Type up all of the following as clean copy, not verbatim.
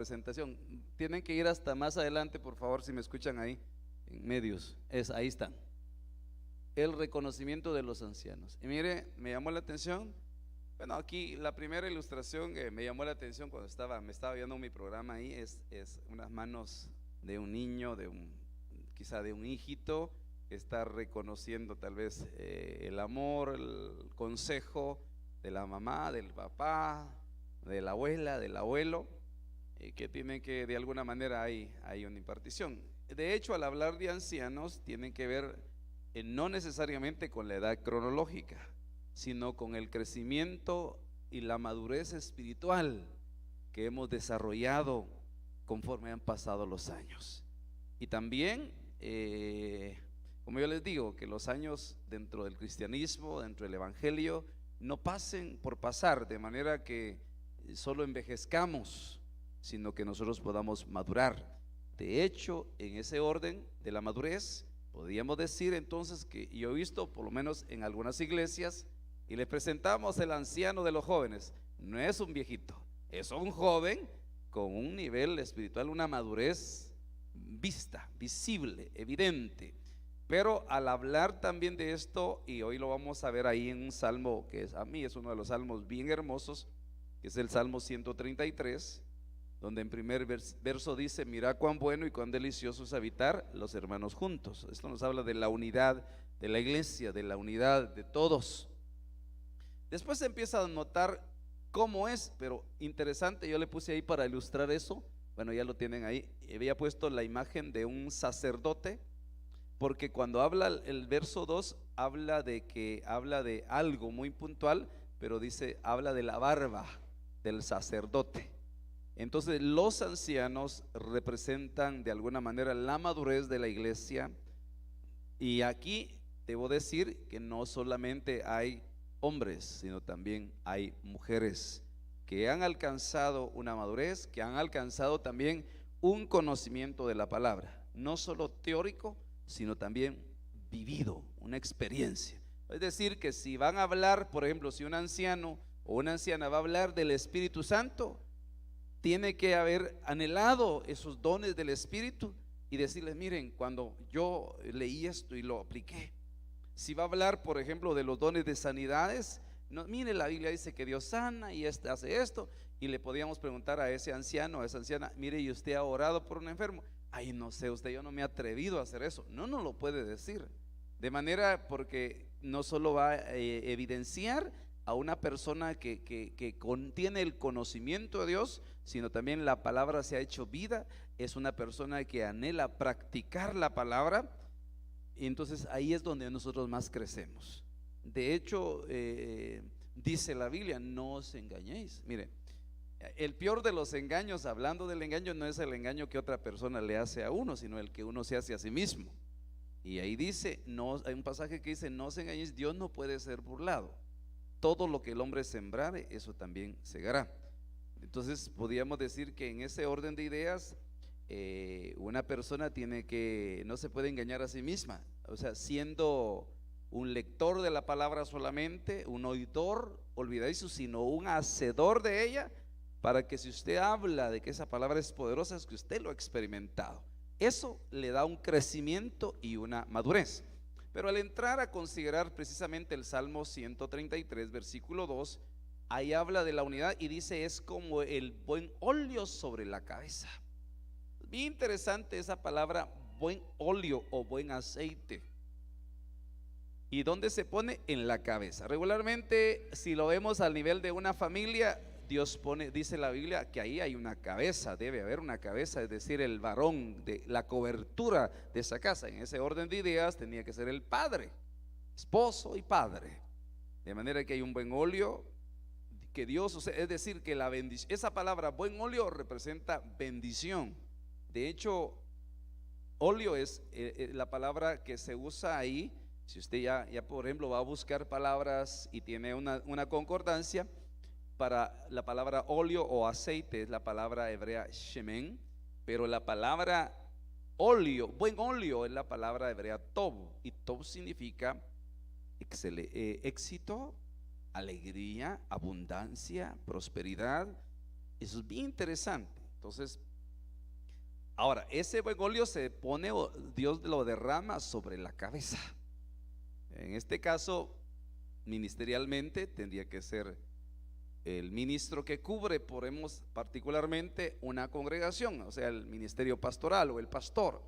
presentación. Tienen que ir hasta más adelante, por favor, si me escuchan ahí, en medios. Ahí están. El reconocimiento de los ancianos. Y mire, me llamó la atención. Bueno, aquí la primera ilustración que me llamó la atención cuando me estaba viendo mi programa ahí es unas manos de un niño, quizá de un hijito, que está reconociendo tal vez el amor, el consejo de la mamá, del papá, de la abuela, del abuelo, que tienen que, de alguna manera hay una impartición. De hecho, al hablar de ancianos, tienen que ver no necesariamente con la edad cronológica, sino con el crecimiento y la madurez espiritual que hemos desarrollado conforme han pasado los años. Y también, como yo les digo, que los años dentro del cristianismo, dentro del evangelio, no pasen por pasar, de manera que solo envejezcamos, sino que nosotros podamos madurar. De hecho, en ese orden de la madurez, podríamos decir entonces que yo he visto, por lo menos en algunas iglesias, y les presentamos el anciano de los jóvenes. No es un viejito, es un joven con un nivel espiritual, una madurez visible, evidente. Pero al hablar también de esto, y hoy lo vamos a ver ahí en un salmo que a mí es uno de los salmos bien hermosos, que es el Salmo 133, donde en primer verso dice: mira cuán bueno y cuán delicioso es habitar los hermanos juntos. Esto nos habla de la unidad de la iglesia, de la unidad de todos. Después se empieza a notar cómo es, pero interesante, yo le puse ahí para ilustrar eso. Bueno, ya lo tienen ahí. Había puesto la imagen de un sacerdote, porque cuando habla el verso 2, habla de algo muy puntual, pero habla de la barba del sacerdote. Entonces los ancianos representan de alguna manera la madurez de la iglesia. Y aquí debo decir que no solamente hay hombres, sino también hay mujeres que han alcanzado una madurez, que han alcanzado también un conocimiento de la palabra, no solo teórico, sino también vivido, una experiencia. Es decir, que si van a hablar, por ejemplo, si un anciano o una anciana va a hablar del Espíritu Santo, tiene que haber anhelado esos dones del Espíritu y decirles: miren, cuando yo leí esto y lo apliqué. Si va a hablar, por ejemplo, de los dones de sanidades, no, mire, la Biblia dice que Dios sana y hace esto, y le podíamos preguntar a ese anciano, a esa anciana: mire, ¿y usted ha orado por un enfermo? Ay, no sé, yo no me he atrevido a hacer eso. No lo puede decir. De manera, porque no solo va a evidenciar a una persona que contiene el conocimiento de Dios, sino también la palabra se ha hecho vida. Es una persona que anhela practicar la palabra, y entonces ahí es donde nosotros más crecemos. De hecho, dice la Biblia: no os engañéis. Mire, el peor de los engaños, hablando del engaño, no es el engaño que otra persona le hace a uno, sino el que uno se hace a sí mismo. Y ahí dice, hay un pasaje que dice: no os engañéis, Dios no puede ser burlado. Todo lo que el hombre sembrare, eso también segará. Entonces podríamos decir que en ese orden de ideas, una persona no se puede engañar a sí misma. O sea, siendo un lector de la palabra solamente, un oidor, olvidáis, sino un hacedor de ella, para que si usted habla de que esa palabra es poderosa, es que usted lo ha experimentado. Eso le da un crecimiento y una madurez. Pero al entrar a considerar precisamente el Salmo 133, versículo 2, ahí habla de la unidad y dice: es como el buen óleo sobre la cabeza. Bien interesante esa palabra, buen óleo o buen aceite. ¿Y dónde se pone? En la cabeza. Regularmente, si lo vemos al nivel de una familia, dice la Biblia que ahí hay una cabeza, debe haber una cabeza, es decir, el varón de la cobertura de esa casa. En ese orden de ideas tenía que ser el padre, esposo y padre. De manera que hay un buen óleo que Dios, es decir, que la bendición, esa palabra buen óleo representa bendición. De hecho, óleo es la palabra que se usa ahí. Si usted ya por ejemplo va a buscar palabras y tiene una concordancia, para la palabra óleo o aceite es la palabra hebrea shemen, pero la palabra óleo, buen óleo, es la palabra hebrea tov, y tov significa éxito, alegría, abundancia, prosperidad. Eso es bien interesante. Entonces, ahora, ese buen óleo se pone, Dios lo derrama sobre la cabeza. En este caso, ministerialmente, tendría que ser el ministro que cubre, ponemos particularmente una congregación, o sea, el ministerio pastoral o el pastor.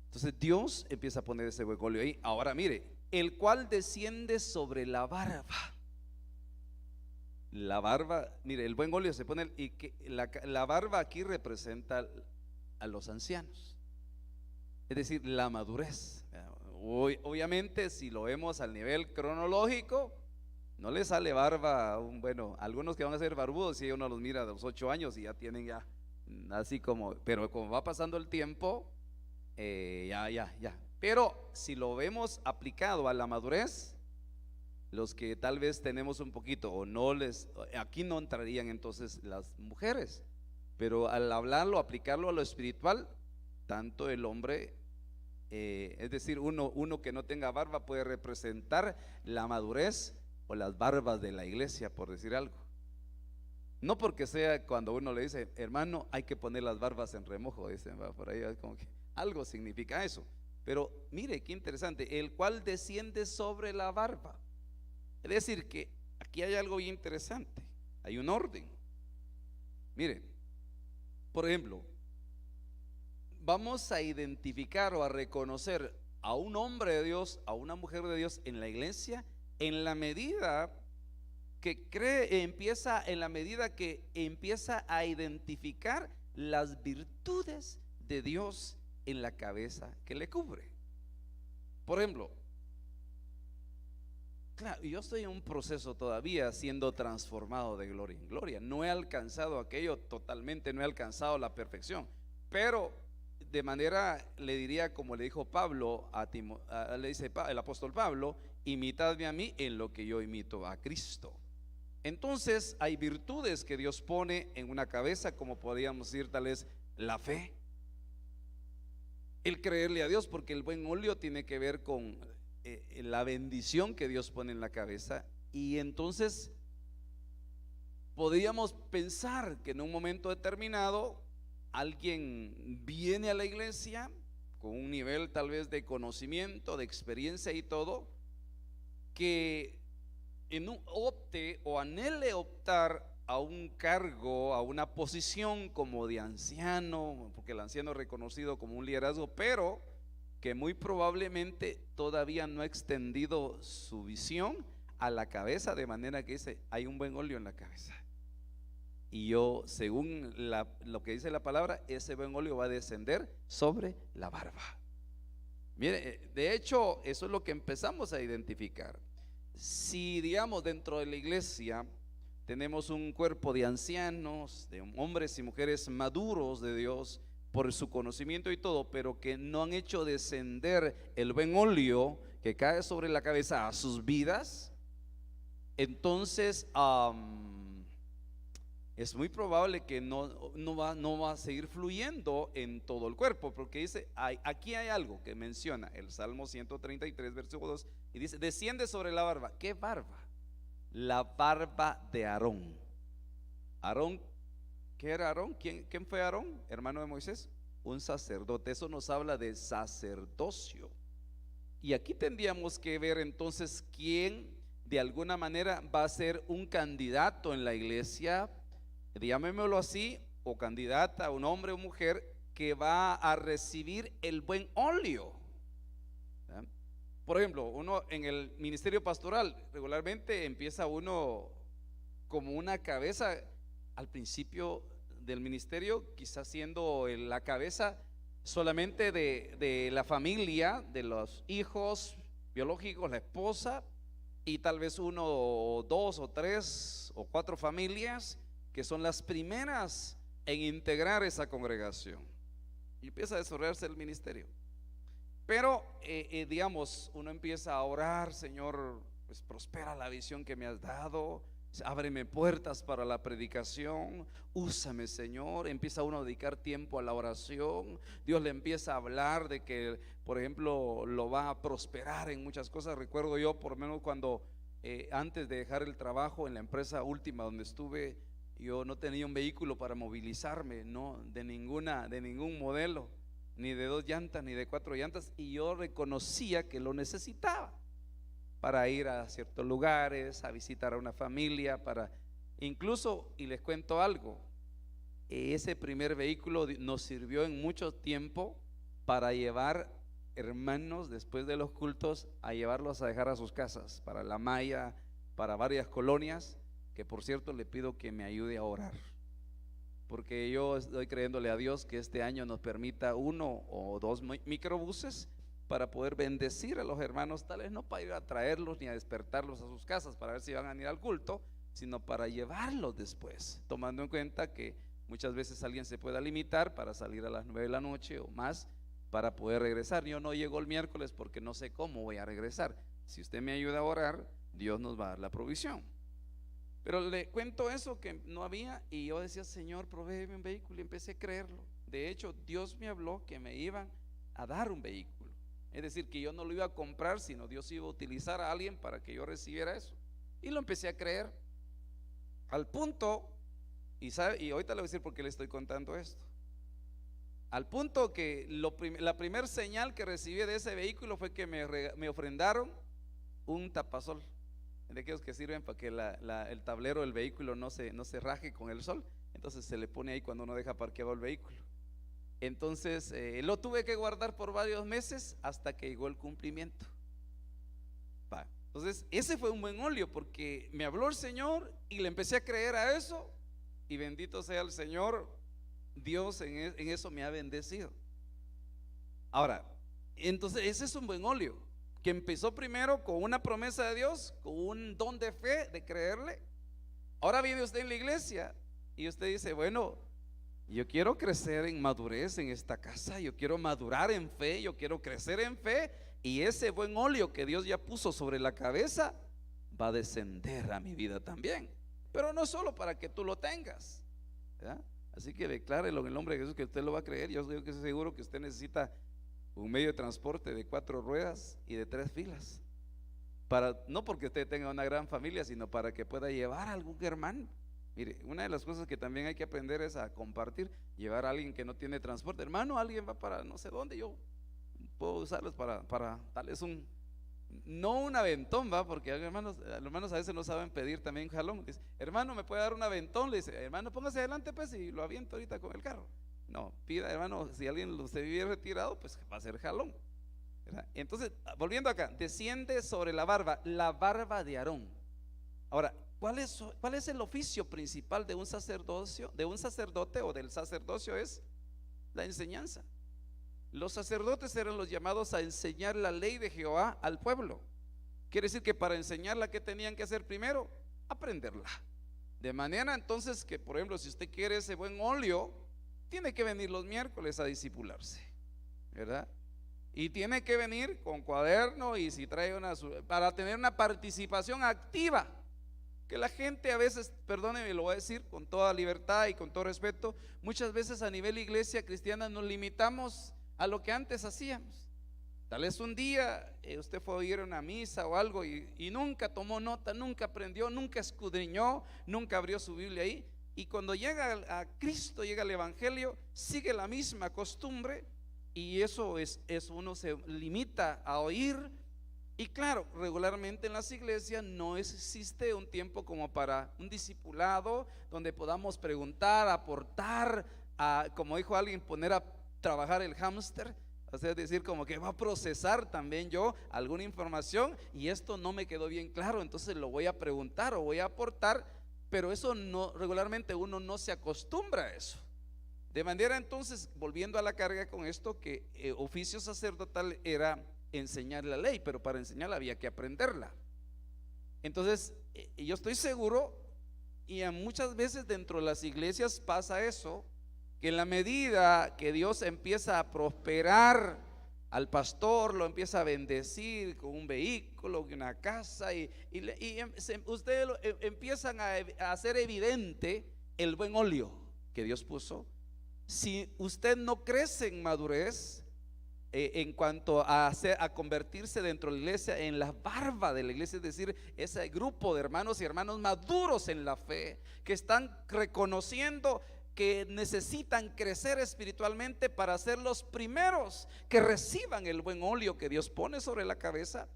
Entonces Dios empieza a poner ese buen óleo ahí. Ahora mire, el cual desciende sobre la barba. La barba, mire, el buen óleo se pone, y que la barba aquí representa a los ancianos, es decir, la madurez. Obviamente, si lo vemos al nivel cronológico, no le sale barba, bueno, algunos que van a ser barbudos, si uno los mira a los 8 años y ya tienen ya, así como, pero como va pasando el tiempo, ya. Pero si lo vemos aplicado a la madurez, los que tal vez tenemos un poquito o no aquí no entrarían entonces las mujeres, pero al hablarlo, aplicarlo a lo espiritual, tanto el hombre, es decir, uno que no tenga barba puede representar la madurez o las barbas de la iglesia, por decir algo. No porque sea cuando uno le dice, hermano, hay que poner las barbas en remojo, dicen, va por ahí, como que algo significa eso. Pero mire qué interesante, el cual desciende sobre la barba. Es decir, que aquí hay algo bien interesante, hay un orden. Mire, por ejemplo, vamos a identificar o a reconocer a un hombre de Dios, a una mujer de Dios en la iglesia, en la medida que en la medida que empieza a identificar las virtudes de Dios en la cabeza que le cubre. Por ejemplo, claro, yo estoy en un proceso todavía siendo transformado de gloria en gloria. No he alcanzado aquello totalmente, no he alcanzado la perfección, pero de manera, le diría como le dijo Pablo le dice el apóstol Pablo, imitadme a mí en lo que yo imito a Cristo. Entonces hay virtudes que Dios pone en una cabeza, como podríamos decir tal vez la fe, el creerle a Dios, porque el buen óleo tiene que ver con la bendición que Dios pone en la cabeza. Y entonces podríamos pensar que en un momento determinado alguien viene a la iglesia con un nivel tal vez de conocimiento, de experiencia y todo, que opte o anhele optar a un cargo, a una posición como de anciano, porque el anciano es reconocido como un liderazgo, pero que muy probablemente todavía no ha extendido su visión a la cabeza, de manera que dice, hay un buen óleo en la cabeza. Y yo, según lo que dice la palabra, ese buen óleo va a descender sobre la barba. Mire, de hecho, eso es lo que empezamos a identificar. Si, digamos, dentro de la iglesia tenemos un cuerpo de ancianos, de hombres y mujeres maduros de Dios por su conocimiento y todo, pero que no han hecho descender el buen óleo que cae sobre la cabeza a sus vidas, entonces es muy probable que no va a seguir fluyendo en todo el cuerpo, porque dice, aquí hay algo que menciona el Salmo 133 versículo 2 y dice, desciende sobre la barba. ¿Qué barba? La barba de Aarón. Aarón, ¿qué era Aarón? ¿Quién fue Aarón? Hermano de Moisés, un sacerdote. Eso nos habla de sacerdocio. Y aquí tendríamos que ver entonces quién de alguna manera va a ser un candidato en la iglesia, llamémoslo así, o candidata, un hombre o mujer que va a recibir el buen óleo. ¿Verdad? Por ejemplo, uno en el ministerio pastoral regularmente empieza uno como una cabeza al principio del ministerio, quizás siendo la cabeza solamente de la familia, de los hijos biológicos, la esposa, y tal vez uno o dos o tres o cuatro familias que son las primeras en integrar esa congregación, y empieza a desarrollarse el ministerio. Pero digamos, uno empieza a orar, Señor, pues prospera la visión que me has dado, ábreme puertas para la predicación, úsame, Señor. Empieza uno a dedicar tiempo a la oración, Dios le empieza a hablar de que, por ejemplo, lo va a prosperar en muchas cosas. Recuerdo yo, por lo menos cuando antes de dejar el trabajo en la empresa última donde estuve, Yo no tenía un vehículo para movilizarme, no, de ningún modelo, ni de 2 llantas, ni de 4 llantas, y yo reconocía que lo necesitaba para ir a ciertos lugares, a visitar a una familia, para incluso, y les cuento algo, ese primer vehículo nos sirvió en mucho tiempo para llevar hermanos después de los cultos, a llevarlos a dejar a sus casas, para La Maya, para varias colonias, que por cierto le pido que me ayude a orar, porque yo estoy creyéndole a Dios que este año nos permita 1 o 2 microbuses para poder bendecir a los hermanos, tal vez no para ir a traerlos ni a despertarlos a sus casas para ver si van a ir al culto, sino para llevarlos después, tomando en cuenta que muchas veces alguien se pueda limitar para salir a las 9 de la noche o más para poder regresar. Yo no llego el miércoles porque no sé cómo voy a regresar. Si usted me ayuda a orar, Dios nos va a dar la provisión. Pero le cuento eso, que no había, y yo decía: Señor, provéeme un vehículo, y empecé a creerlo. De hecho, Dios me habló que me iban a dar un vehículo, es decir, que yo no lo iba a comprar, sino Dios iba a utilizar a alguien para que yo recibiera eso, y lo empecé a creer, al punto, y ahorita le voy a decir por qué le estoy contando esto, al punto que la primer señal que recibí de ese vehículo fue que me ofrendaron un tapasol, de aquellos que sirven para que el tablero del vehículo no se raje con el sol. Entonces se le pone ahí cuando uno deja parqueado el vehículo. Entonces lo tuve que guardar por varios meses hasta que llegó el cumplimiento. Entonces ese fue un buen óleo, porque me habló el Señor y le empecé a creer a eso, y bendito sea el Señor, Dios en eso me ha bendecido. Ahora, entonces ese es un buen óleo, que empezó primero con una promesa de Dios, con un don de fe, de creerle. Ahora viene usted en la iglesia y usted dice: bueno, yo quiero crecer en madurez en esta casa, yo quiero madurar en fe, yo quiero crecer en fe, y ese buen óleo que Dios ya puso sobre la cabeza va a descender a mi vida también, pero no solo para que tú lo tengas, ¿verdad? Así que declárelo en el nombre de Jesús que usted lo va a creer. Yo estoy seguro que usted necesita un medio de transporte de 4 ruedas y de 3 filas, no porque usted tenga una gran familia, sino para que pueda llevar a algún hermano. Mire, una de las cosas que también hay que aprender es a compartir. Llevar a alguien que no tiene transporte: hermano, alguien va para no sé dónde, yo puedo usarlos para darles no un aventón, va, porque los hermanos a veces no saben pedir también jalón. Dice: hermano, ¿me puede dar un aventón? Le dice: hermano, póngase adelante pues y lo aviento ahorita con el carro. No, pida, hermano, si alguien usted vive retirado, pues va a ser jalón, ¿verdad? Entonces, volviendo acá, desciende sobre la barba de Aarón. Ahora, ¿cuál es el oficio principal de un sacerdote o del sacerdocio? Es la enseñanza. Los sacerdotes eran los llamados a enseñar la ley de Jehová al pueblo. Quiere decir que para enseñarla, ¿qué tenían que hacer primero? Aprenderla. De manera entonces que, por ejemplo, si usted quiere ese buen óleo, tiene que venir los miércoles a discipularse, ¿verdad? Y tiene que venir con cuaderno, y si trae para tener una participación activa. Que la gente a veces, perdóneme, lo voy a decir con toda libertad y con todo respeto, muchas veces a nivel iglesia cristiana nos limitamos a lo que antes hacíamos. Tal vez un día usted fue a oír una misa o algo y nunca tomó nota, nunca aprendió, nunca escudriñó, nunca abrió su Biblia ahí. Y cuando llega a Cristo, llega el Evangelio, sigue la misma costumbre, y eso uno se limita a oír. Y claro, regularmente en las iglesias no existe un tiempo como para un discipulado donde podamos preguntar, aportar, como dijo alguien, poner a trabajar el hámster. O sea, es decir, como que va a procesar también yo alguna información, y esto no me quedó bien claro, entonces lo voy a preguntar o voy a aportar. Pero eso no, regularmente uno no se acostumbra a eso. De manera entonces, volviendo a la carga con esto, que oficio sacerdotal era enseñar la ley, pero para enseñarla había que aprenderla. Entonces yo estoy seguro, y muchas veces dentro de las iglesias pasa eso, que en la medida que Dios empieza a prosperar al pastor, lo empieza a bendecir con un vehículo, una casa, y ustedes empiezan a hacer evidente el buen óleo que Dios puso. Si usted no crece en madurez, en cuanto a convertirse dentro de la iglesia en la barba de la iglesia, es decir, ese grupo de hermanos y hermanas maduros en la fe, que están reconociendo que necesitan crecer espiritualmente para ser los primeros que reciban el buen óleo que Dios pone sobre la cabeza.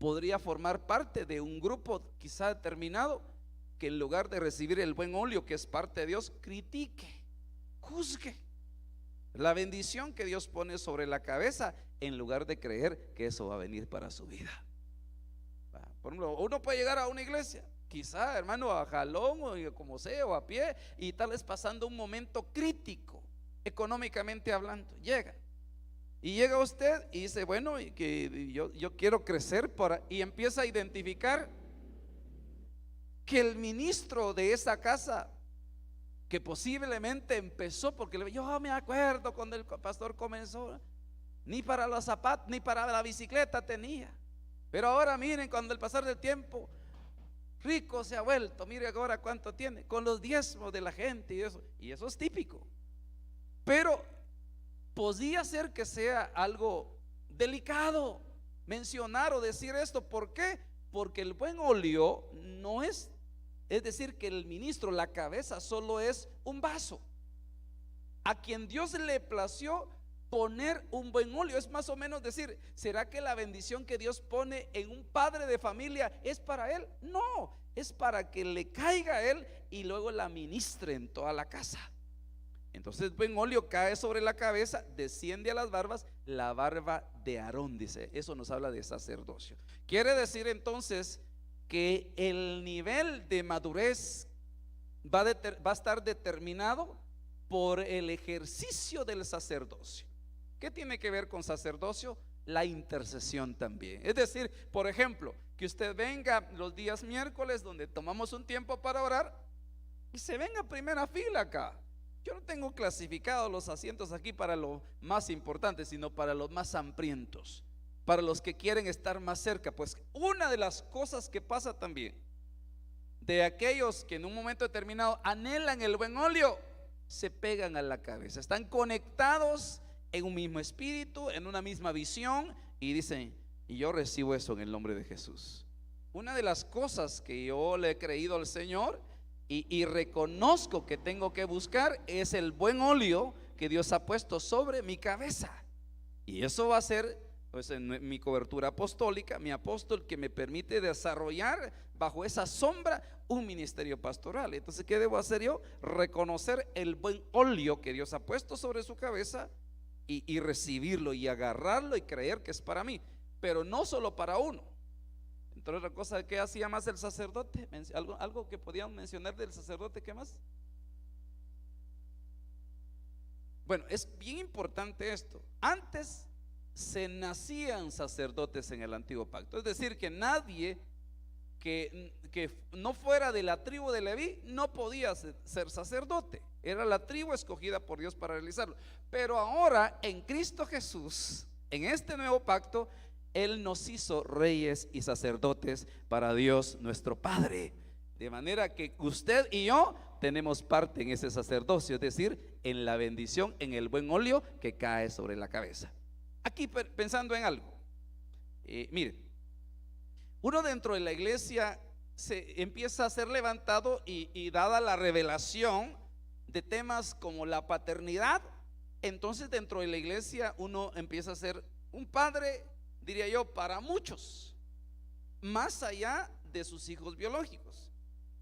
Podría formar parte de un grupo quizá determinado que en lugar de recibir el buen óleo que es parte de Dios, critique, juzgue la bendición que Dios pone sobre la cabeza, en lugar de creer que eso va a venir para su vida. Por ejemplo, uno puede llegar a una iglesia, quizá, hermano, a jalón o como sea, o a pie, y tal vez pasando un momento crítico económicamente hablando. Llega usted y dice, bueno, y que yo quiero crecer y empieza a identificar que el ministro de esa casa, que posiblemente empezó, porque yo me acuerdo cuando el pastor comenzó, ni para los zapatos ni para la bicicleta tenía, pero ahora miren, cuando el pasar del tiempo, rico se ha vuelto, mire ahora cuánto tiene, con los diezmos de la gente y eso es típico. Pero podría ser que sea algo delicado mencionar o decir esto. ¿Por qué? Porque el buen óleo no es decir, que el ministro, la cabeza, solo es un vaso a quien Dios le plació poner un buen óleo. Es más o menos decir, ¿será que la bendición que Dios pone en un padre de familia es para él? No, es para que le caiga a él y luego la ministre en toda la casa. Entonces el buen óleo cae sobre la cabeza, desciende a las barbas, la barba de Aarón, dice. Eso nos habla de sacerdocio. Quiere decir entonces que el nivel de madurez va a estar determinado por el ejercicio del sacerdocio. ¿Qué tiene que ver con sacerdocio? La intercesión también. Es decir, por ejemplo, que usted venga los días miércoles, donde tomamos un tiempo para orar, y se venga a primera fila acá. Yo no tengo clasificados los asientos aquí para lo más importante, sino para los más hambrientos, para los que quieren estar más cerca. Pues una de las cosas que pasa también, de aquellos que en un momento determinado anhelan el buen óleo, se pegan a la cabeza, están conectados en un mismo espíritu, en una misma visión, y dicen, y yo recibo eso en el nombre de Jesús. Una de las cosas que yo le he creído al Señor y reconozco que tengo que buscar es el buen óleo que Dios ha puesto sobre mi cabeza, y eso va a ser pues en mi cobertura apostólica, mi apóstol, que me permite desarrollar bajo esa sombra un ministerio pastoral. Entonces, ¿qué debo hacer yo? Reconocer el buen óleo que Dios ha puesto sobre su cabeza y recibirlo y agarrarlo y creer que es para mí, pero no solo para uno. Entonces, otra cosa que hacía más el sacerdote, algo que podíamos mencionar del sacerdote, ¿qué más? Bueno, es bien importante esto. Antes se nacían sacerdotes en el antiguo pacto, es decir, que nadie que no fuera de la tribu de Leví no podía ser sacerdote. Era la tribu escogida por Dios para realizarlo. Pero ahora en Cristo Jesús, en este nuevo pacto, Él nos hizo reyes y sacerdotes para Dios nuestro Padre, de manera que usted y yo tenemos parte en ese sacerdocio, es decir, en la bendición, en el buen óleo que cae sobre la cabeza. Aquí pensando en algo, miren, uno dentro de la iglesia se empieza a ser levantado y dada la revelación de temas como la paternidad, entonces dentro de la iglesia uno empieza a ser un padre, diría yo, para muchos, más allá de sus hijos biológicos.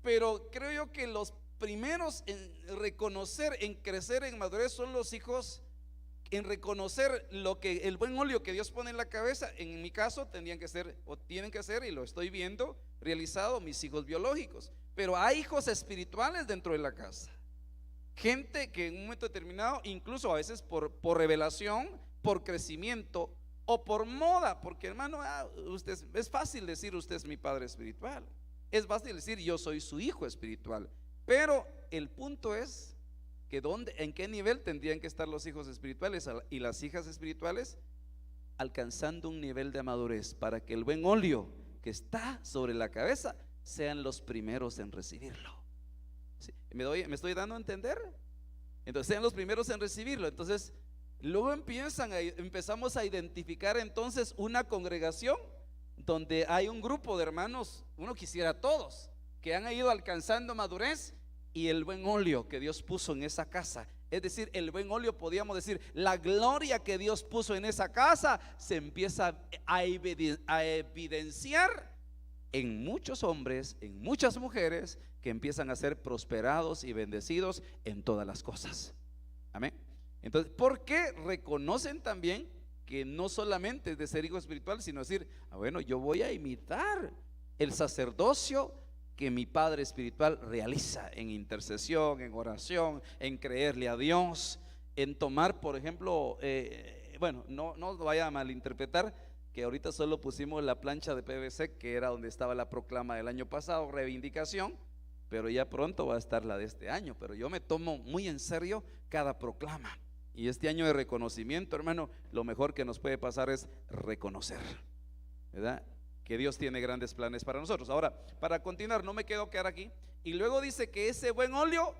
Pero creo yo que los primeros en reconocer, en crecer en madurez, son los hijos, en reconocer lo que el buen óleo que Dios pone en la cabeza. En mi caso tendrían que ser, o tienen que ser, y lo estoy viendo realizado, mis hijos biológicos. Pero hay hijos espirituales dentro de la casa, gente que en un momento determinado, incluso a veces por revelación, por crecimiento o por moda, porque hermano, usted, es fácil decir usted es mi padre espiritual, es fácil decir yo soy su hijo espiritual, pero el punto es que en qué nivel tendrían que estar los hijos espirituales y las hijas espirituales, alcanzando un nivel de madurez para que el buen óleo que está sobre la cabeza sean los primeros en recibirlo. ¿Sí? ¿Me estoy dando a entender? Entonces sean los primeros en recibirlo. Entonces Luego empezamos a identificar entonces una congregación donde hay un grupo de hermanos, uno quisiera todos, que han ido alcanzando madurez, y el buen óleo que Dios puso en esa casa, es decir, el buen óleo, podríamos decir, la gloria que Dios puso en esa casa, se empieza a evidenciar en muchos hombres, en muchas mujeres, que empiezan a ser prosperados y bendecidos en todas las cosas. Amén. Entonces, ¿por qué reconocen también que no solamente es de ser hijo espiritual, sino decir, bueno, yo voy a imitar el sacerdocio que mi padre espiritual realiza en intercesión, en oración, en creerle a Dios, en tomar, por ejemplo, bueno, no vaya a malinterpretar que ahorita solo pusimos la plancha de PVC, que era donde estaba la proclama del año pasado, reivindicación, pero ya pronto va a estar la de este año. Pero yo me tomo muy en serio cada proclama, y este año de reconocimiento, hermano, lo mejor que nos puede pasar es reconocer, ¿verdad?, que Dios tiene grandes planes para nosotros. Ahora, para continuar, no me quiero quedar aquí. Y luego dice que ese buen óleo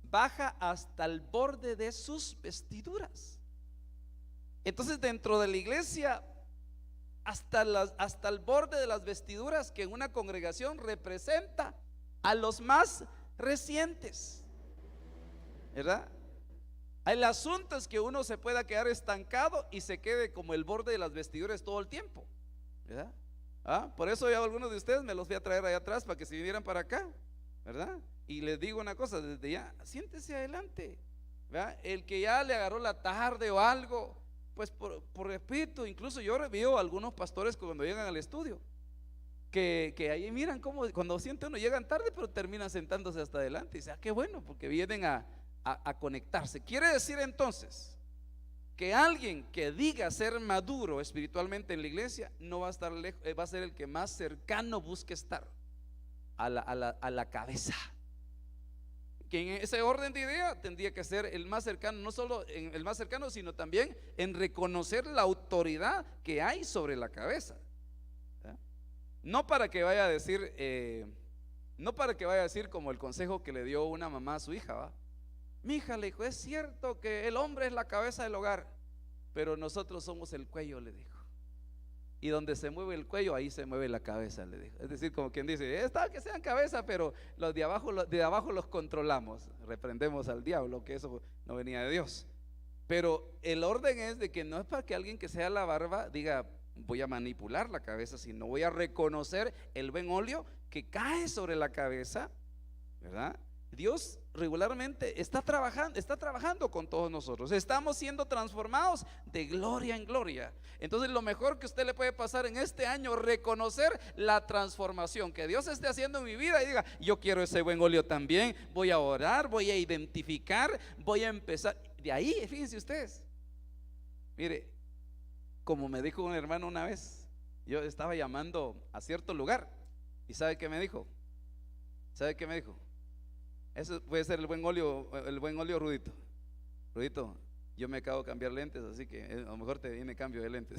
baja hasta el borde de sus vestiduras. Entonces, dentro de la iglesia, hasta el borde de las vestiduras, que en una congregación representa a los más recientes, ¿verdad? El asunto es que uno se pueda quedar estancado y se quede como el borde de las vestiduras todo el tiempo, ¿verdad? Por eso ya algunos de ustedes me los voy a traer allá atrás para que se vinieran para acá, ¿verdad? Y les digo una cosa, desde ya, siéntese adelante, ¿verdad? El que ya le agarró la tarde o algo, pues por respeto, incluso yo veo a algunos pastores cuando llegan al estudio, que ahí miran cómo cuando sienten uno llegan tarde, pero terminan sentándose hasta adelante. Y dice, qué bueno, porque vienen a conectarse. Quiere decir entonces que alguien que diga ser maduro espiritualmente en la iglesia no va a estar lejos, va a ser el que más cercano busque estar a la cabeza. Que en ese orden de idea tendría que ser el más cercano, no solo en el más cercano, sino también en reconocer la autoridad que hay sobre la cabeza. ¿Verdad? No para que vaya a decir, como el consejo que le dio una mamá a su hija, ¿va? Mi hija, le dijo, es cierto que el hombre es la cabeza del hogar, pero nosotros somos el cuello, le dijo. Y donde se mueve el cuello, ahí se mueve la cabeza, le dijo. Es decir, como quien dice, está que sean cabeza, pero los de abajo los controlamos. Reprendemos al diablo, que eso no venía de Dios. Pero el orden es de que no es para que alguien que sea la barba diga, voy a manipular la cabeza, sino voy a reconocer el buen óleo que cae sobre la cabeza, ¿verdad? Dios regularmente está trabajando con todos nosotros. Estamos siendo transformados de gloria en gloria. Entonces, lo mejor que usted le puede pasar en este año, reconocer la transformación que Dios esté haciendo en mi vida y diga, yo quiero ese buen óleo también. Voy a orar, voy a identificar, voy a empezar. De ahí, fíjense ustedes. Mire, como me dijo un hermano una vez, yo estaba llamando a cierto lugar y ¿sabe qué me dijo? ¿Sabe qué me dijo? Eso puede ser el buen óleo, Rudito. Rudito, yo me acabo de cambiar lentes, así que a lo mejor te viene cambio de lentes.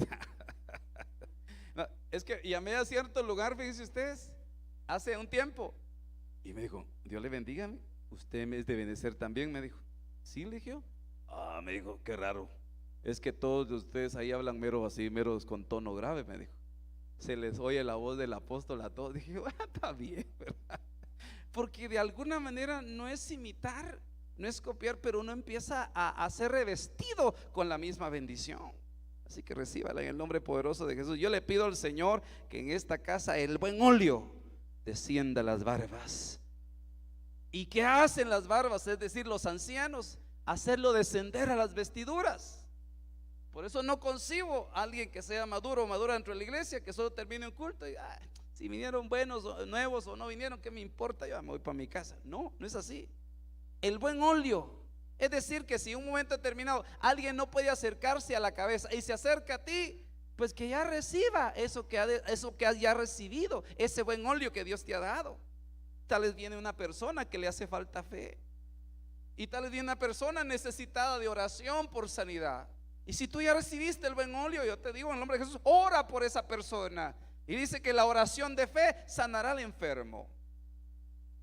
No, es que llamé a cierto lugar, fíjense ustedes, hace un tiempo, y me dijo, Dios le bendiga, usted me es de benecer también, me dijo. Sí, le dije. Me dijo, qué raro, es que todos de ustedes ahí hablan meros con tono grave, me dijo. Se les oye la voz del apóstol a todos. Dije, está bien, ¿verdad? Porque de alguna manera no es imitar, no es copiar, pero uno empieza a ser revestido con la misma bendición. Así que recíbala en el nombre poderoso de Jesús. Yo le pido al Señor que en esta casa el buen óleo descienda a las barbas. ¿Y qué hacen las barbas? Es decir, los ancianos, hacerlo descender a las vestiduras. Por eso no concibo a alguien que sea maduro o madura dentro de la iglesia, que solo termine un culto y si vinieron buenos o nuevos o no vinieron, ¿qué me importa? Yo me voy para mi casa. No, no es así. El buen óleo, es decir, que si en un momento determinado alguien no puede acercarse a la cabeza y se acerca a ti, pues que ya reciba eso que has ya recibido, ese buen óleo que Dios te ha dado. Tal vez viene una persona que le hace falta fe, y tal vez viene una persona necesitada de oración por sanidad. Y si tú ya recibiste el buen óleo, yo te digo en el nombre de Jesús, ora por esa persona. Y dice que la oración de fe sanará al enfermo.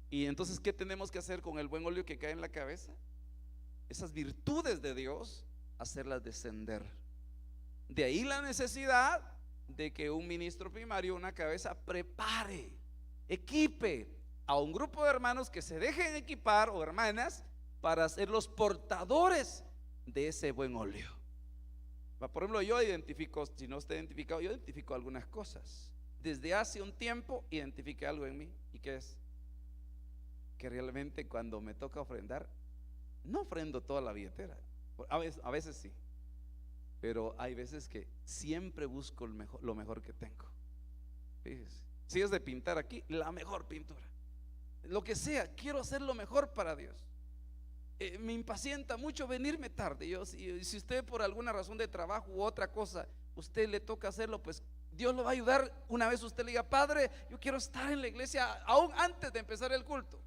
Y entonces, ¿qué tenemos que hacer con el buen óleo que cae en la cabeza? Esas virtudes de Dios, hacerlas descender. De ahí la necesidad de que un ministro primario, una cabeza, prepare, equipe a un grupo de hermanos que se dejen equipar, o hermanas, para ser los portadores de ese buen óleo. Por ejemplo, yo identifico, si no está identificado, yo identifico algunas cosas. Desde hace un tiempo identifiqué algo en mí. ¿Y qué es? Que realmente cuando me toca ofrendar, no ofrendo toda la billetera. A veces sí, pero hay veces que siempre busco lo mejor que tengo. Fíjese, si es de pintar aquí, la mejor pintura, lo que sea, quiero hacer lo mejor para Dios. Me impacienta mucho venirme tarde. Si usted por alguna razón de trabajo u otra cosa, usted le toca hacerlo, pues Dios lo va a ayudar. Una vez usted le diga: Padre, yo quiero estar en la iglesia aún antes de empezar el culto.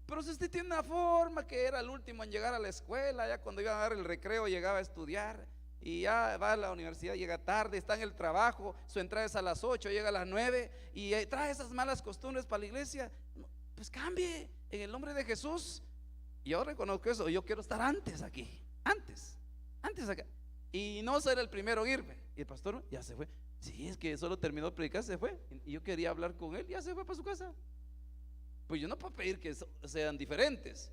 Pero si usted tiene una forma que era el último en llegar a la escuela, ya cuando iba a dar el recreo llegaba a estudiar, y ya va a la universidad, llega tarde, está en el trabajo, su entrada es a las 8, llega a las 9 y trae esas malas costumbres para la iglesia, pues cambie en el nombre de Jesús. Yo reconozco eso, yo quiero estar antes aquí, antes acá, y no ser el primero en irme. Y el pastor ya se fue. Sí, es que solo terminó de predicar, se fue, y yo quería hablar con él, ya se fue para su casa. Pues yo no puedo pedir que sean diferentes,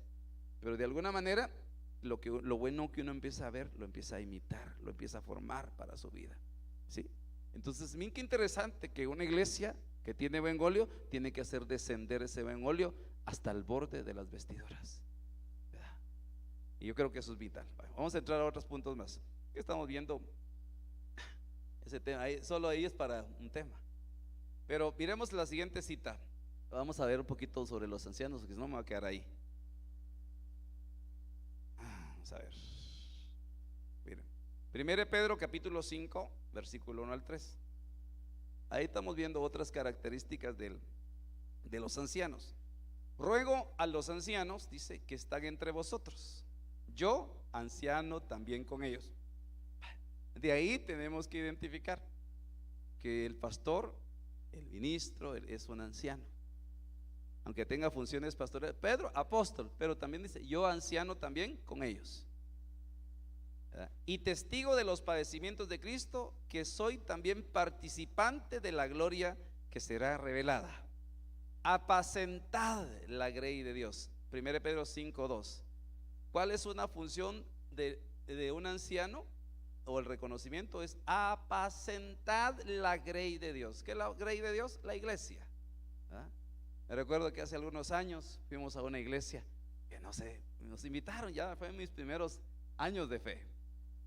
pero de alguna manera lo bueno que uno empieza a ver, lo empieza a imitar, lo empieza a formar para su vida, ¿sí? Entonces, miren qué interesante que una iglesia que tiene buen óleo tiene que hacer descender ese buen óleo hasta el borde de las vestiduras, ¿verdad? Y yo creo que eso es vital. Vamos a entrar a otros puntos más. Estamos viendo ese tema, solo ahí es para un tema. Pero miremos la siguiente cita. Vamos a ver un poquito sobre los ancianos, que si no me va a quedar ahí. Vamos a ver. Miren, 1 Pedro capítulo 5, versículo 1 al 3. Ahí estamos viendo otras características de los ancianos. Ruego a los ancianos, dice, que están entre vosotros, yo anciano también con ellos. De ahí tenemos que identificar que el pastor, el ministro, es un anciano, aunque tenga funciones pastorales. Pedro, apóstol, pero también dice: yo anciano también con ellos, ¿verdad? Y testigo de los padecimientos de Cristo, que soy también participante de la gloria que será revelada. Apacentad la grey de Dios. 1 Pedro 5:2. ¿Cuál es una función de un anciano? O el reconocimiento es: apacentad la grey de Dios. ¿Qué es la grey de Dios? La iglesia, ¿verdad? Me recuerdo que hace algunos años fuimos a una iglesia que no sé, nos invitaron, ya fue en mis primeros años de fe.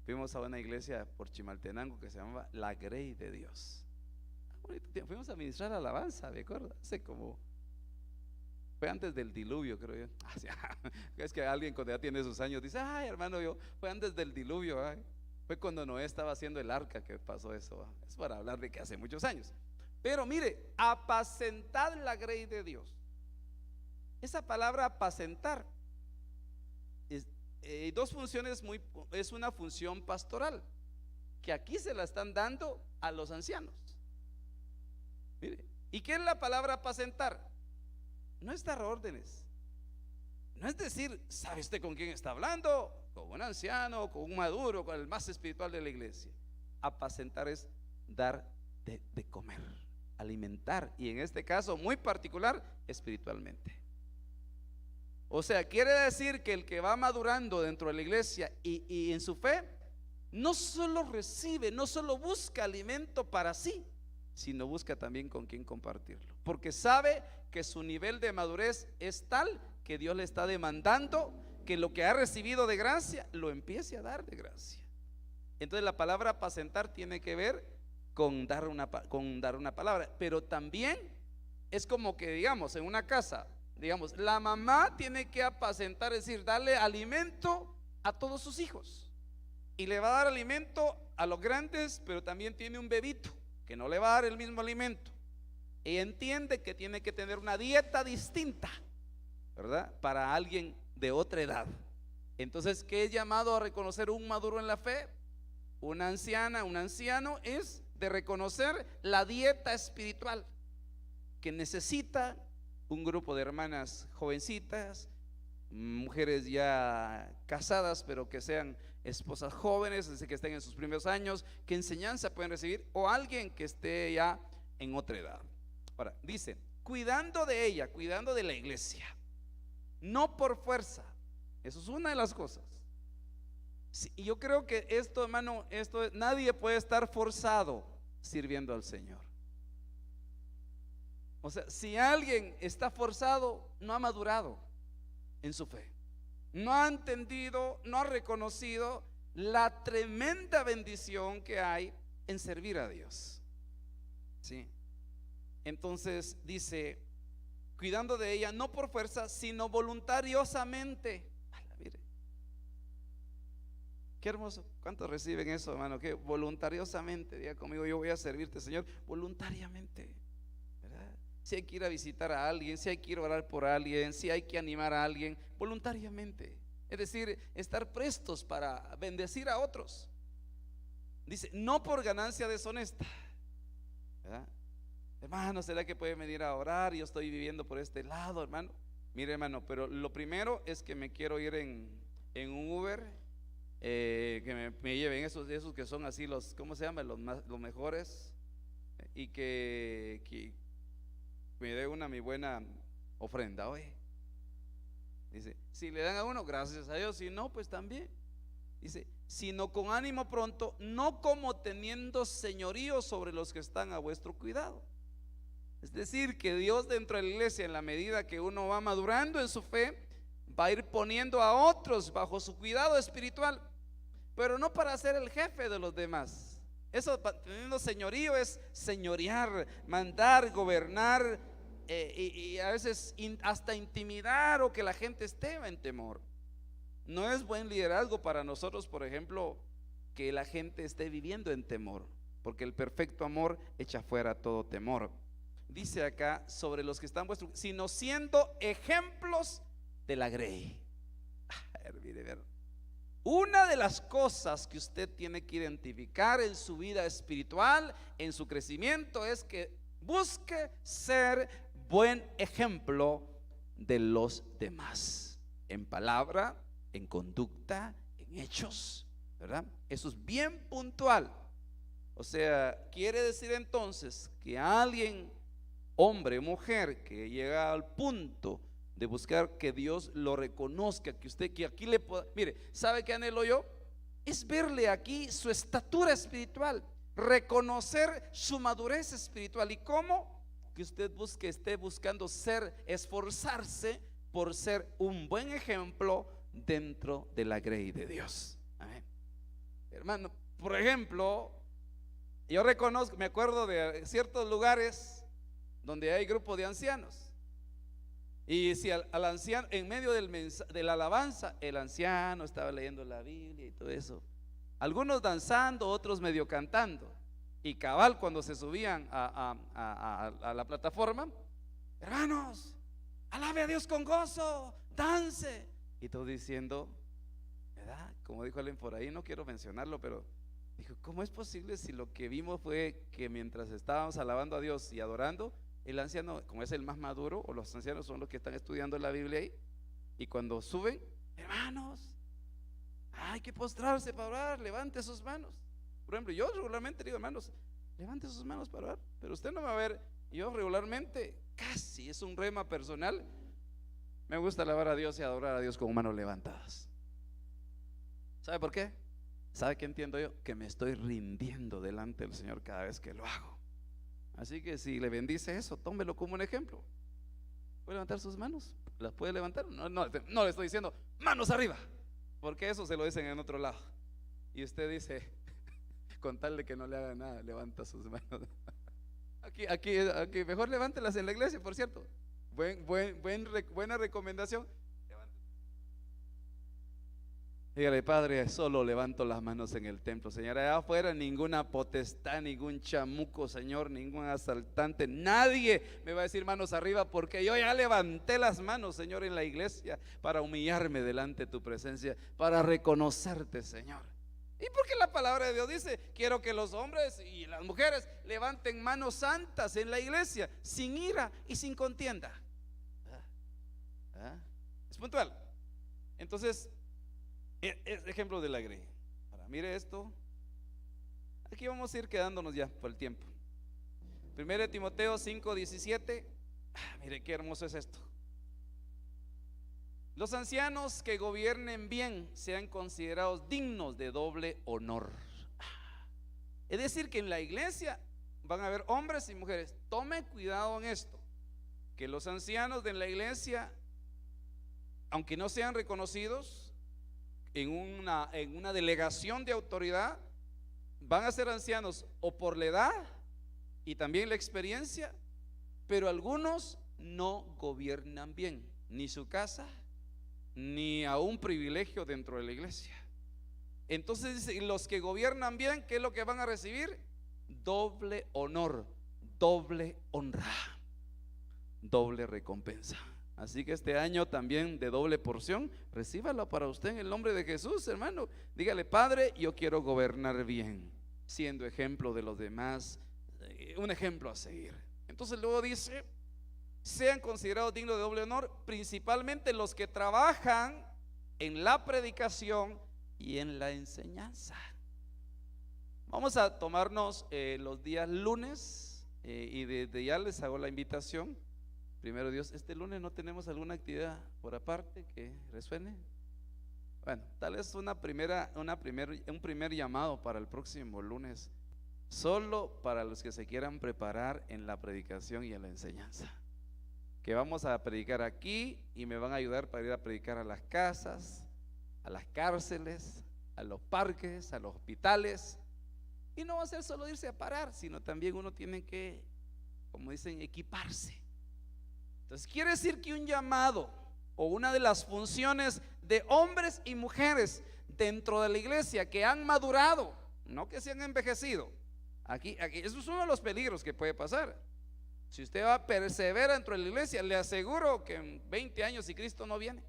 Fuimos a una iglesia por Chimaltenango que se llamaba La Grey de Dios. Fuimos a ministrar alabanza, me acuerdo, fue antes del diluvio, creo yo. Es que alguien cuando ya tiene esos años dice: ay, hermano, fue antes del diluvio, ay. Fue cuando Noé estaba haciendo el arca que pasó eso. Es para hablar de que hace muchos años. Pero mire, apacentad la grey de Dios. Esa palabra apacentar dos funciones, es una función pastoral que aquí se la están dando a los ancianos. Mire, ¿y qué es la palabra apacentar? No es dar órdenes, no es decir: ¿sabe usted con quién está hablando? Con un anciano, con un maduro, con el más espiritual de la iglesia. Apacentar es dar de comer, alimentar, y en este caso muy particular, espiritualmente. O sea, quiere decir que el que va madurando dentro de la iglesia y en su fe, no solo recibe, no solo busca alimento para sí, sino busca también con quién compartirlo, porque sabe que su nivel de madurez es tal que Dios le está demandando que lo que ha recibido de gracia lo empiece a dar de gracia. Entonces la palabra apacentar tiene que ver con dar una palabra, pero también es como que, digamos, en una casa, digamos, la mamá tiene que apacentar, es decir, darle alimento a todos sus hijos, y le va a dar alimento a los grandes, pero también tiene un bebito que no le va a dar el mismo alimento, y entiende que tiene que tener una dieta distinta, ¿verdad? Para alguien de otra edad. Entonces, ¿qué es llamado a reconocer un maduro en la fe? Una anciana, un anciano, es de reconocer la dieta espiritual que necesita un grupo de hermanas jovencitas, mujeres ya casadas, pero que sean esposas jóvenes, dice que estén en sus primeros años, qué enseñanza pueden recibir, o alguien que esté ya en otra edad. Ahora, dice, cuidando de ella, cuidando de la iglesia, no por fuerza. Eso es una de las cosas. Sí, y yo creo que esto, hermano, nadie puede estar forzado sirviendo al Señor. O sea, si alguien está forzado, no ha madurado en su fe, no ha entendido, no ha reconocido la tremenda bendición que hay en servir a Dios. ¿Sí? Entonces dice, cuidando de ella, no por fuerza, sino voluntariosamente. Mire, qué hermoso. ¿Cuántos reciben eso, hermano? Que voluntariosamente, diga conmigo, yo voy a servirte, Señor, voluntariamente. Si hay que ir a visitar a alguien, si hay que ir a orar por alguien, si hay que animar a alguien, voluntariamente. Es decir, estar prestos para bendecir a otros. Dice, no por ganancia deshonesta, ¿verdad? Hermano, ¿será que puede venir a orar? Yo estoy viviendo por este lado, hermano. Mire, hermano, pero lo primero es que me quiero ir en un Uber, que me lleven esos que son así los, ¿cómo se llama? Los mejores, y que me dé mi buena ofrenda hoy. Dice, si le dan a uno, gracias a Dios, si no, pues también. Dice, sino con ánimo pronto, no como teniendo señorío sobre los que están a vuestro cuidado. Es decir, que Dios dentro de la iglesia, en la medida que uno va madurando en su fe, va a ir poniendo a otros bajo su cuidado espiritual, pero no para ser el jefe de los demás. Eso, teniendo señorío, es señorear, mandar, gobernar, y a veces hasta intimidar, o que la gente esté en temor. No es buen liderazgo para nosotros, por ejemplo, que la gente esté viviendo en temor, porque el perfecto amor echa fuera todo temor. Dice acá, sobre los que están vuestros, sino siendo ejemplos de la grey. Una de las cosas que usted tiene que identificar en su vida espiritual, en su crecimiento, es que busque ser buen ejemplo de los demás, en palabra, en conducta, en hechos, ¿verdad? Eso es bien puntual. O sea, quiere decir entonces que alguien, hombre, mujer, que llega al punto de buscar que Dios lo reconozca, que aquí le pueda, mire, ¿sabe qué anhelo yo? Es verle aquí su estatura espiritual, reconocer su madurez espiritual. ¿Y cómo? Que usted esté buscando esforzarse por ser un buen ejemplo dentro de la grey de Dios. Amén. Hermano, por ejemplo, yo reconozco, me acuerdo de ciertos lugares donde hay grupos de ancianos, y si al anciano, en medio de la alabanza, el anciano estaba leyendo la Biblia y todo eso, algunos danzando, otros medio cantando, y cabal cuando se subían a la plataforma, hermanos, alabe a Dios con gozo, dance, y todo diciendo, ¿verdad? Como dijo alguien por ahí, no quiero mencionarlo, pero dijo, ¿cómo es posible si lo que vimos fue que mientras estábamos alabando a Dios y adorando, el anciano, como es el más maduro, o los ancianos son los que están estudiando la Biblia ahí, y cuando suben, hermanos, hay que postrarse para orar, levante sus manos? Por ejemplo, yo regularmente digo, hermanos, levante sus manos para orar, pero usted no me va a ver. Yo regularmente, casi es un rema personal, me gusta alabar a Dios y adorar a Dios con manos levantadas. ¿Sabe por qué? ¿Sabe qué entiendo yo? Que me estoy rindiendo delante del Señor cada vez que lo hago. Así que si le bendice eso, tómelo como un ejemplo. ¿Puede levantar sus manos? ¿Las puede levantar? No le estoy diciendo manos arriba, porque eso se lo dicen en otro lado. Y usted dice, con tal de que no le haga nada, levanta sus manos. Aquí mejor levántelas en la iglesia, por cierto. Buena recomendación. Dígale, Padre, solo levanto las manos en el templo, Señor. Allá afuera ninguna potestad, ningún chamuco, Señor, ningún asaltante, nadie me va a decir manos arriba, porque yo ya levanté las manos, Señor, en la iglesia para humillarme delante de tu presencia, para reconocerte, Señor. Y porque la palabra de Dios dice, quiero que los hombres y las mujeres levanten manos santas en la iglesia, sin ira y sin contienda. Es puntual. Entonces, es ejemplo de la grey. mire esto. Aquí vamos a ir quedándonos ya por el tiempo. 1 Timoteo 5:17. Mire qué hermoso es esto. Los ancianos que gobiernen bien sean considerados dignos de doble honor. Es decir, que en la iglesia van a haber hombres y mujeres. Tome cuidado en esto, que los ancianos de la iglesia, aunque no sean reconocidos en una delegación de autoridad, van a ser ancianos o por la edad y también la experiencia, pero algunos no gobiernan bien, ni su casa, ni a un privilegio dentro de la iglesia. Entonces dice, los que gobiernan bien, ¿qué es lo que van a recibir? Doble honor, doble honra, doble recompensa. Así que este año también de doble porción, recíbalo para usted en el nombre de Jesús, hermano. Dígale: Padre, yo quiero gobernar bien, siendo ejemplo de los demás, un ejemplo a seguir. Entonces luego dice: sean considerados dignos de doble honor, principalmente los que trabajan en la predicación y en la enseñanza. Vamos a tomarnos los días lunes, y desde ya les hago la invitación. Primero Dios, este lunes no tenemos alguna actividad por aparte que resuene. Bueno, tal vez un primer llamado para el próximo lunes, solo para los que se quieran preparar en la predicación y en la enseñanza. Que vamos a predicar aquí y me van a ayudar para ir a predicar a las casas, a las cárceles, a los parques, a los hospitales. Y no va a ser solo irse a parar, sino también uno tiene que, como dicen, equiparse. Entonces quiere decir que un llamado o una de las funciones de hombres y mujeres dentro de la iglesia que han madurado, no que se han envejecido. Aquí, eso es uno de los peligros que puede pasar. Si usted va a perseverar dentro de la iglesia, le aseguro que en 20 años, si Cristo no viene,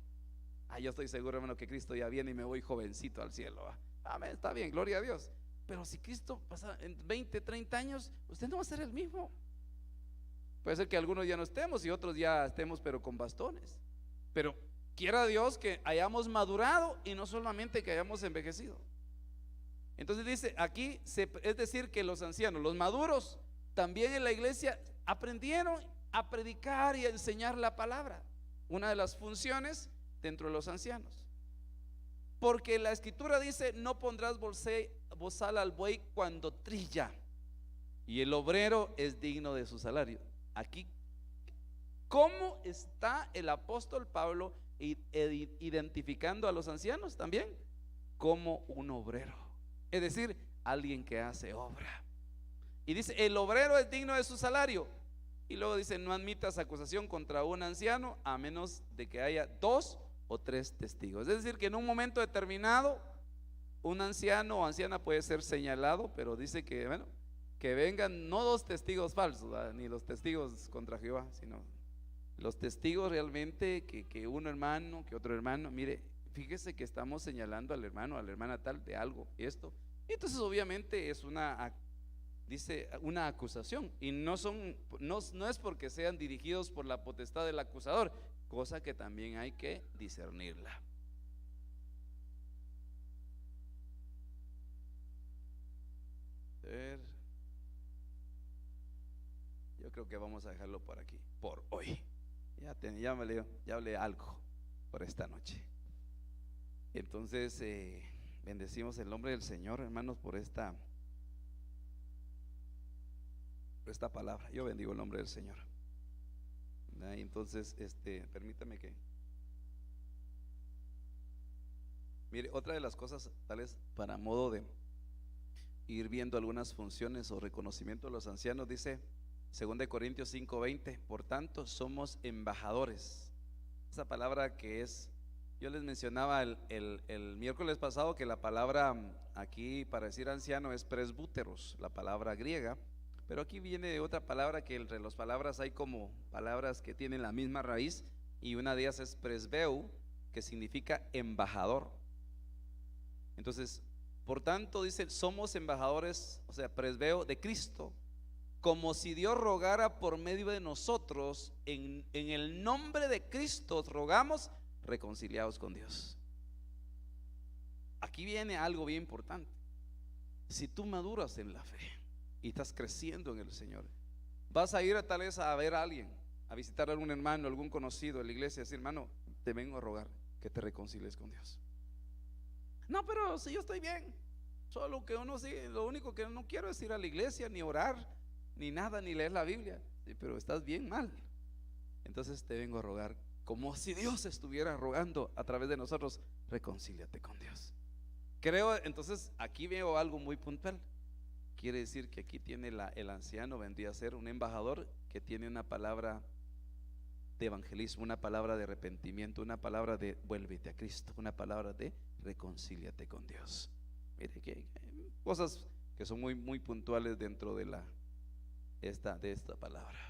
yo estoy seguro, hermano, que Cristo ya viene y me voy jovencito al cielo. Amén, está bien, gloria a Dios. Pero si Cristo pasa en 20, 30 años, usted no va a ser el mismo. Puede ser que algunos ya no estemos y otros ya estemos, pero con bastones. Pero quiera Dios que hayamos madurado y no solamente que hayamos envejecido. Entonces dice aquí, es decir, que los ancianos, los maduros, también en la iglesia aprendieron a predicar y a enseñar la palabra. Una de las funciones dentro de los ancianos. Porque la escritura dice: no pondrás bozal al buey cuando trilla, y el obrero es digno de su salario. Aquí, ¿cómo está el apóstol Pablo identificando a los ancianos también? Como un obrero, es decir, alguien que hace obra. Y dice: el obrero es digno de su salario. Y luego dice: no admitas acusación contra un anciano a menos de que haya 2 o 3 testigos. Es decir, que en un momento determinado un anciano o anciana puede ser señalado, pero dice que, bueno, que vengan no 2 testigos falsos, ¿verdad? Ni los testigos contra Jehová, sino los testigos realmente, que uno hermano, que otro hermano. Mire, fíjese que estamos señalando al hermano, a la hermana tal de algo, esto. Y entonces obviamente es una acusación, y no es porque sean dirigidos por la potestad del acusador, cosa que también hay que discernirla. Yo creo que vamos a dejarlo por aquí, por hoy. Ya hablé algo por esta noche. Entonces bendecimos el nombre del Señor, hermanos, por esta palabra. Yo bendigo el nombre del Señor. Entonces, permítame que mire, otra de las cosas, tal vez para modo de ir viendo algunas funciones o reconocimiento de los ancianos, dice 2 Corintios 5:20: por tanto somos embajadores. Esa palabra que es, yo les mencionaba el miércoles pasado que la palabra aquí para decir anciano es presbúteros, la palabra griega. Pero aquí viene de otra palabra, que entre las palabras hay como palabras que tienen la misma raíz, y una de ellas es presbeu, que significa embajador. Entonces, por tanto, dice, somos embajadores, o sea, presbeo de Cristo, como si Dios rogara por medio de nosotros. En el nombre de Cristo rogamos, reconciliados con Dios. aquí viene algo bien importante. Si tú maduras en la fe y estás creciendo en el Señor, vas a ir tal vez a ver a alguien, a visitar a algún hermano, algún conocido de la iglesia, y decir: hermano, te vengo a rogar que te reconcilies con Dios. No, pero si yo estoy bien, solo que uno sí, lo único que no quiero es ir a la iglesia, ni orar, ni nada, ni leer la Biblia. Sí, pero estás bien mal. Entonces te vengo a rogar, como si Dios estuviera rogando a través de nosotros: reconcíliate con Dios. Creo, entonces aquí veo algo muy puntual. Quiere decir que aquí tiene el anciano, vendría a ser un embajador que tiene una palabra de evangelismo, una palabra de arrepentimiento, una palabra de vuélvete a Cristo, una palabra de reconcíliate con Dios. Mire que cosas que son muy, muy puntuales dentro de esta palabra.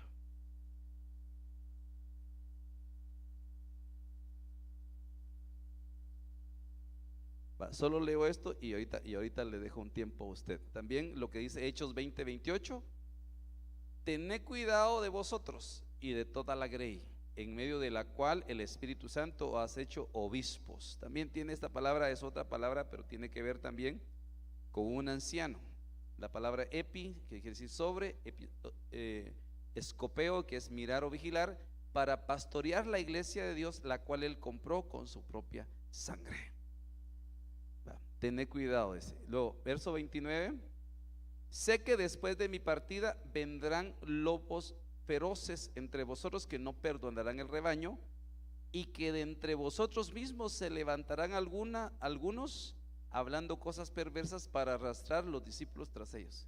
Solo leo esto y ahorita le dejo un tiempo a usted. También lo que dice Hechos 20:28: tened cuidado de vosotros y de toda la grey, en medio de la cual el Espíritu Santo os has hecho obispos. También tiene esta palabra, es otra palabra, pero tiene que ver también con un anciano. La palabra epi, que quiere decir sobre, escopeo, que es mirar o vigilar, para pastorear la iglesia de Dios, la cual él compró con su propia sangre. Tened cuidado ese. Luego, verso 29: sé que después de mi partida vendrán lobos feroces entre vosotros que no perdonarán el rebaño, y que de entre vosotros mismos se levantarán algunos hablando cosas perversas para arrastrar los discípulos tras ellos.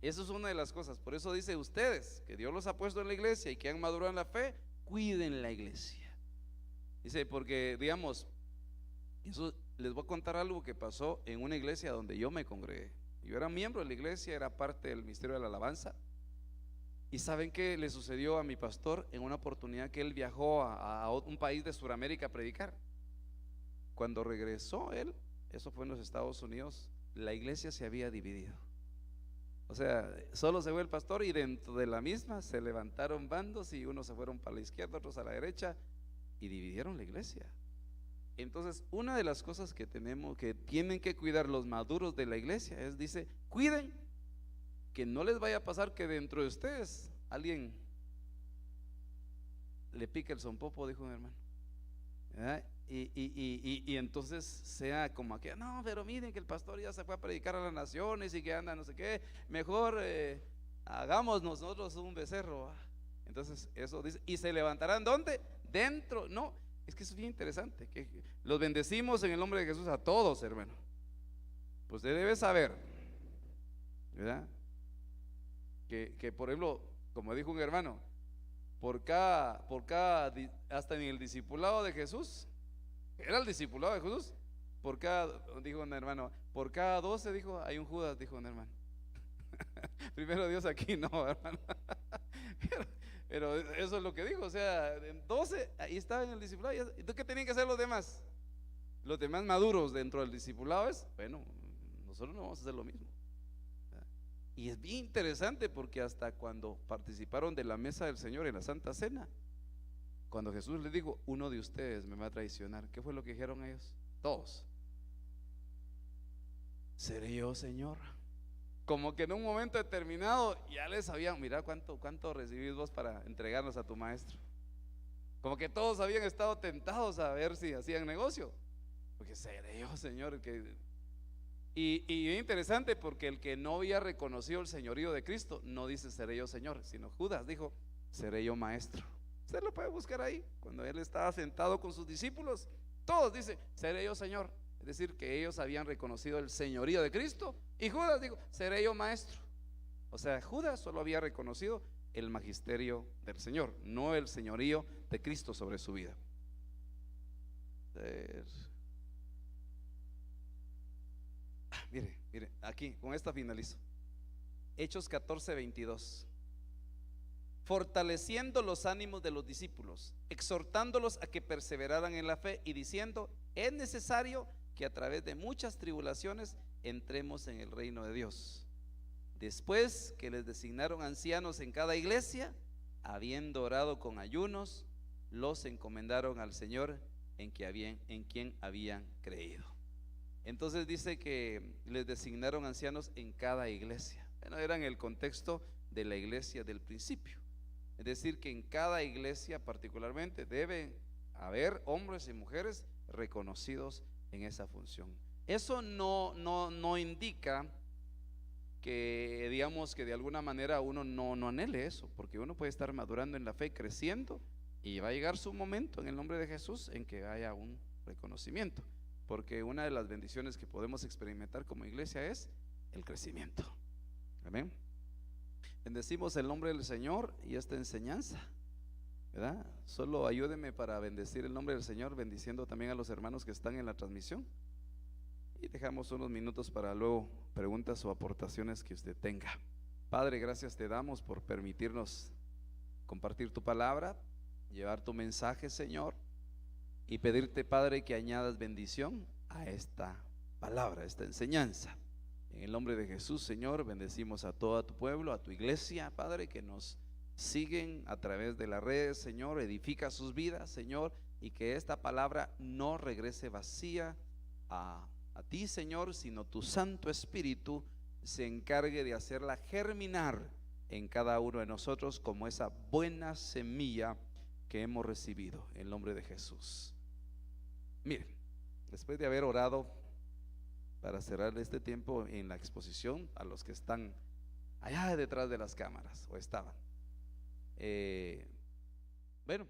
Eso es una de las cosas. Por eso dice: ustedes que Dios los ha puesto en la iglesia y que han madurado en la fe, cuiden la iglesia. Dice, porque digamos, eso, les voy a contar algo que pasó en una iglesia donde yo me congregué. Yo era miembro de la iglesia, era parte del ministerio de la alabanza. Y ¿saben qué le sucedió a mi pastor en una oportunidad que él viajó a un país de Sudamérica a predicar? Cuando regresó él, eso fue en los Estados Unidos, la iglesia se había dividido. O sea, solo se fue el pastor y dentro de la misma se levantaron bandos, y unos se fueron para la izquierda, otros a la derecha, y dividieron la iglesia. Entonces, una de las cosas que tienen que cuidar los maduros de la iglesia es, dice, cuiden que no les vaya a pasar que dentro de ustedes alguien le pique el zompopo, dijo un hermano, ¿verdad? Y entonces sea como que no, pero miren que el pastor ya se fue a predicar a las naciones y que anda no sé qué, mejor hagamos nosotros un becerro. Entonces eso dice, y se levantarán ¿dónde? Dentro. No, es que eso es bien interesante, que los bendecimos en el nombre de Jesús a todos, hermano. Pues usted debe saber, ¿verdad? Que por ejemplo, como dijo un hermano, por cada hasta en el discipulado de Jesús, era el discipulado de Jesús, dijo un hermano, por cada 12, dijo, hay un Judas, dijo un hermano. Primero Dios, aquí no, hermano. Pero eso es lo que dijo, o sea, en 12, ahí estaba en el discipulado. ¿Entonces qué tenían que hacer los demás? Los demás maduros dentro del discipulado es, bueno, nosotros no vamos a hacer lo mismo. Y es bien interesante porque hasta cuando participaron de la mesa del Señor en la Santa Cena, cuando Jesús les dijo, uno de ustedes me va a traicionar, ¿qué fue lo que dijeron ellos? Todos: ¿seré yo, Señor? Como que en un momento determinado ya les sabían, mira cuánto recibís vos para entregarnos a tu maestro. Como que todos habían estado tentados a ver si hacían negocio, porque seré yo, Señor. Y es interesante porque el que no había reconocido el señorío de Cristo no dice seré yo, Señor, sino Judas dijo, seré yo, maestro. Usted lo puede buscar ahí, cuando él estaba sentado con sus discípulos, todos dicen seré yo, Señor. Es decir, que ellos habían reconocido el señorío de Cristo, y Judas dijo, seré yo, maestro. O sea, Judas solo había reconocido el magisterio del Señor, no el señorío de Cristo sobre su vida. Mire, aquí, con esta finalizo. Hechos 14:22. Fortaleciendo los ánimos de los discípulos, exhortándolos a que perseveraran en la fe y diciendo, es necesario que a través de muchas tribulaciones entremos en el reino de Dios. Después que les designaron ancianos en cada iglesia, habiendo orado con ayunos, los encomendaron al Señor en quien habían creído. Entonces dice que les designaron ancianos en cada iglesia. Bueno, era en el contexto de la iglesia del principio. Es decir, que en cada iglesia particularmente debe haber hombres y mujeres reconocidos en esa función. Eso no indica que digamos que de alguna manera uno no anhele eso, porque uno puede estar madurando en la fe, creciendo, y va a llegar su momento en el nombre de Jesús en que haya un reconocimiento, porque una de las bendiciones que podemos experimentar como iglesia es el crecimiento. Amén. Bendecimos el nombre del Señor y esta enseñanza, ¿verdad? Solo ayúdeme para bendecir el nombre del Señor, bendiciendo también a los hermanos que están en la transmisión. Y dejamos unos minutos para luego preguntas o aportaciones que usted tenga. Padre, gracias te damos por permitirnos compartir tu palabra, llevar tu mensaje, Señor, y pedirte, Padre, que añadas bendición a esta palabra, a esta enseñanza. En el nombre de Jesús, Señor, bendecimos a todo tu pueblo, a tu iglesia, Padre, que nos siguen a través de las redes, Señor. Edifica sus vidas, Señor, y que esta palabra no regrese vacía a ti, Señor, sino tu Santo Espíritu se encargue de hacerla germinar en cada uno de nosotros como esa buena semilla que hemos recibido en el nombre de Jesús. Miren, después de haber orado para cerrar este tiempo en la exposición, a los que están allá detrás de las cámaras o estaban, bueno,